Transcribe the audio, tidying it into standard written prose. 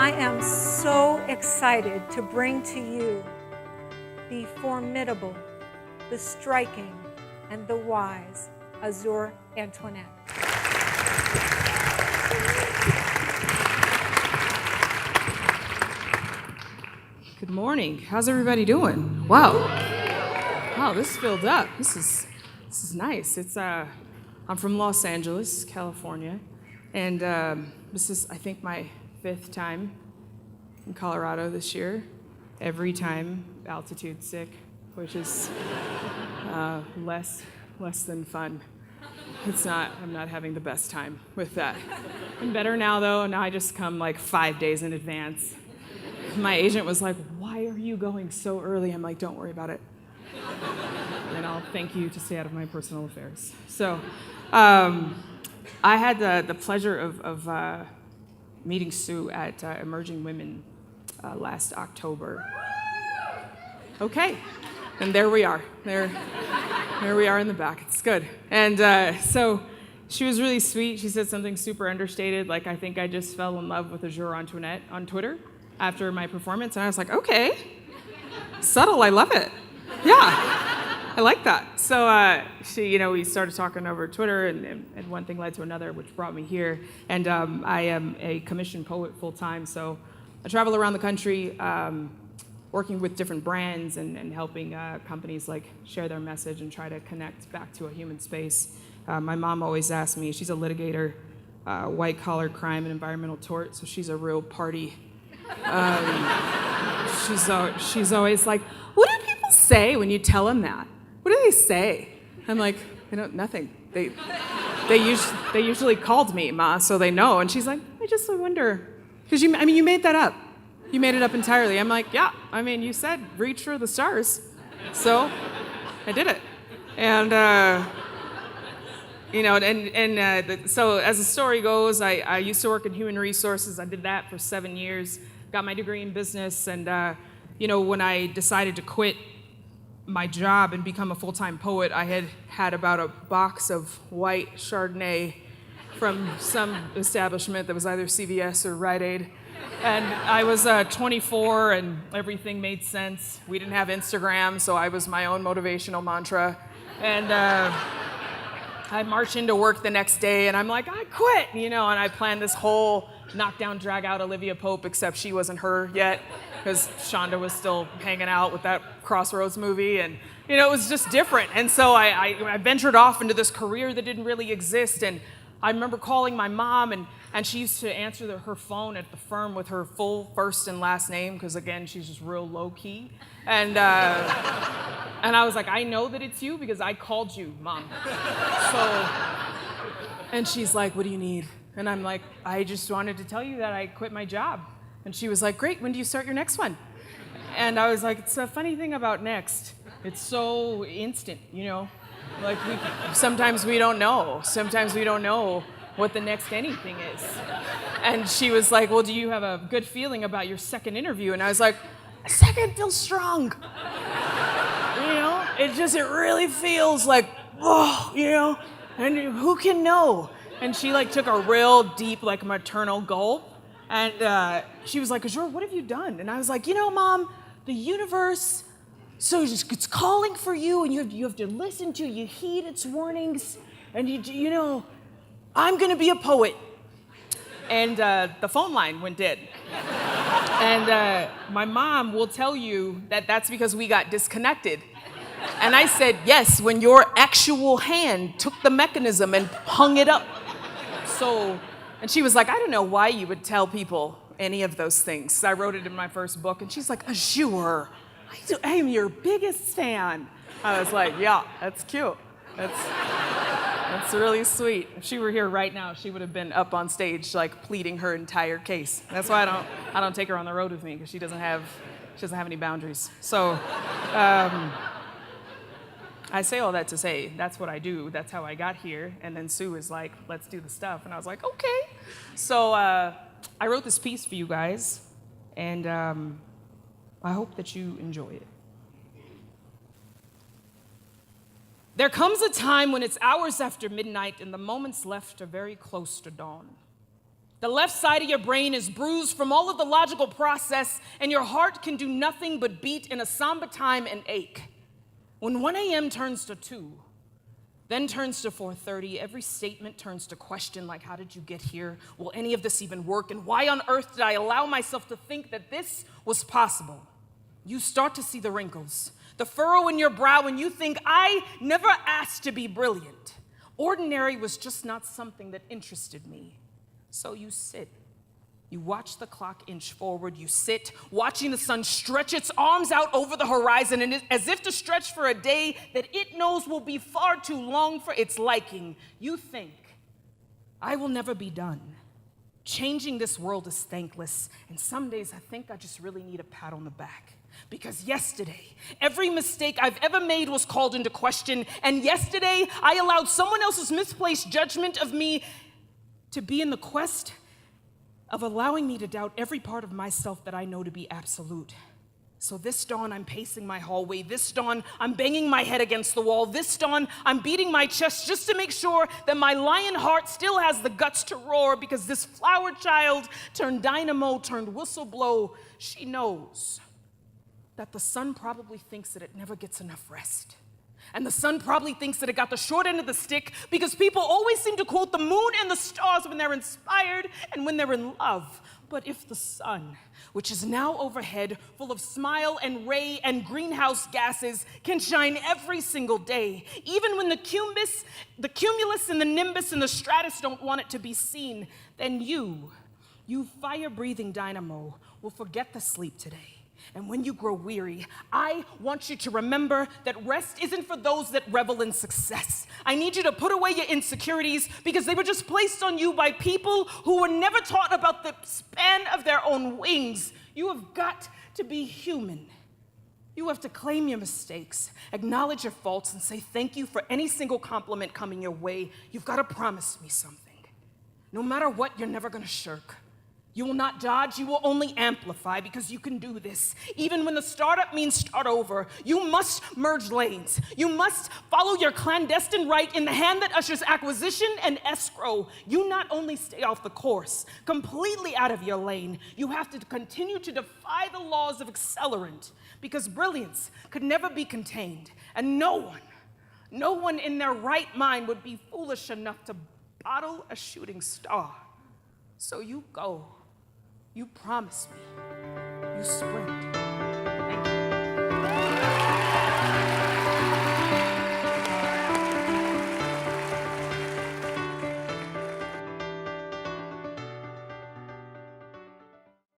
I am so excited to bring to you the formidable, the striking, and the wise Azure Antoinette. Good morning. How's everybody doing? Wow, this filled up. This is nice. I'm from Los Angeles, California, and this is, I think, my 5th time in Colorado this year. Every time altitude sick, which is less than fun. I'm not having the best time with that. I'm better now though. Now I just come like 5 days in advance. My agent was like, "Why are you going so early?" I'm like, "Don't worry about it. And I'll thank you to stay out of my personal affairs." So I had the pleasure of meeting Sue at Emerging Women last October. Okay, and there we are. There we are in the back. It's good. And so she was really sweet. She said something super understated, like, "I think I just fell in love with Azure Antoinette on Twitter after my performance." And I was like, okay, subtle, I love it. Yeah, I like that. So we started talking over Twitter, and one thing led to another, which brought me here. And I am a commissioned poet full-time, so I travel around the country working with different brands and helping companies like share their message and try to connect back to a human space. My mom always asks me, she's a litigator, white-collar crime and environmental tort, so she's a real party. She's always like, "What do people say when you tell them that? What do they say?" I'm like, nothing. They usually called me, Ma, so they know. And she's like, I wonder, because you made that up. You made it up entirely. I'm like, yeah. You said reach for the stars, so I did it. And so as the story goes, I used to work in human resources. I did that for 7 years. Got my degree in business, and when I decided to quit my job and become a full-time poet, I had about a box of white Chardonnay from some establishment that was either CVS or Rite Aid. And I was 24, and everything made sense. We didn't have Instagram, so I was my own motivational mantra. And I marched into work the next day, and I'm like, I quit, and I planned this whole knockdown, drag out Olivia Pope, except she wasn't her yet, because Shonda was still hanging out with that Crossroads movie, and it was just different. And so I ventured off into this career that didn't really exist, and I remember calling my mom, and she used to answer her phone at the firm with her full first and last name, because again, she's just real low key. And I was like, I know that it's you because I called you, Mom. And she's like, what do you need? And I'm like, I just wanted to tell you that I quit my job. And she was like, great, when do you start your next one? And I was like, it's a funny thing about next. It's so instant, Like sometimes we don't know. Sometimes we don't know what the next anything is. And she was like, well, do you have a good feeling about your second interview? And I was like, a second feels strong. It really feels like, oh, and who can know? And she took a real deep, maternal gulp. And she was like, Azure, what have you done? And I was like, Mom, the universe, so it's calling for you, and you have to listen to, you heed its warnings, and I'm going to be a poet. And the phone line went dead. And my mom will tell you that that's because we got disconnected. And I said, yes, when your actual hand took the mechanism and hung it up. And she was like, I don't know why you would tell people any of those things. I wrote it in my first book, and she's like, Azure, I am your biggest fan. I was like, yeah, that's cute. That's really sweet. If she were here right now, she would have been up on stage, pleading her entire case. That's why I don't take her on the road with me, because she doesn't have any boundaries. So I say all that to say that's what I do. That's how I got here. And then Sue is like, let's do the stuff. And I was like, okay. So I wrote this piece for you guys, and I hope that you enjoy it. There comes a time when it's hours after midnight and the moments left are very close to dawn. The left side of your brain is bruised from all of the logical process, and your heart can do nothing but beat in a somber time and ache. When 1 a.m. turns to 2, then turns to 4:30, every statement turns to question, like, how did you get here? Will any of this even work? And why on earth did I allow myself to think that this was possible? You start to see the wrinkles, the furrow in your brow, and you think, I never asked to be brilliant. Ordinary was just not something that interested me. So you sit. You watch the clock inch forward. You sit, watching the sun stretch its arms out over the horizon, and as if to stretch for a day that it knows will be far too long for its liking. You think, I will never be done. Changing this world is thankless, and some days I think I just really need a pat on the back. Because yesterday, every mistake I've ever made was called into question, and yesterday I allowed someone else's misplaced judgment of me to be in the quest of allowing me to doubt every part of myself that I know to be absolute. So this dawn, I'm pacing my hallway. This dawn, I'm banging my head against the wall. This dawn, I'm beating my chest just to make sure that my lion heart still has the guts to roar, because this flower child turned dynamo, turned whistleblow, she knows that the sun probably thinks that it never gets enough rest. And the sun probably thinks that it got the short end of the stick, because people always seem to quote the moon and the stars when they're inspired and when they're in love. But if the sun, which is now overhead, full of smile and ray and greenhouse gases, can shine every single day, even when the cumulus and the nimbus and the stratus don't want it to be seen, then you fire-breathing dynamo, will forget the sleep today. And when you grow weary, I want you to remember that rest isn't for those that revel in success. I need you to put away your insecurities, because they were just placed on you by people who were never taught about the span of their own wings. You have got to be human. You have to claim your mistakes, acknowledge your faults, and say thank you for any single compliment coming your way. You've got to promise me something. No matter what, you're never going to shirk. You will not dodge, you will only amplify, because you can do this. Even when the startup means start over, you must merge lanes. You must follow your clandestine right in the hand that ushers acquisition and escrow. You not only stay off the course, completely out of your lane, you have to continue to defy the laws of accelerant, because brilliance could never be contained, and no one in their right mind would be foolish enough to bottle a shooting star. So you go. You promise me. You sprint.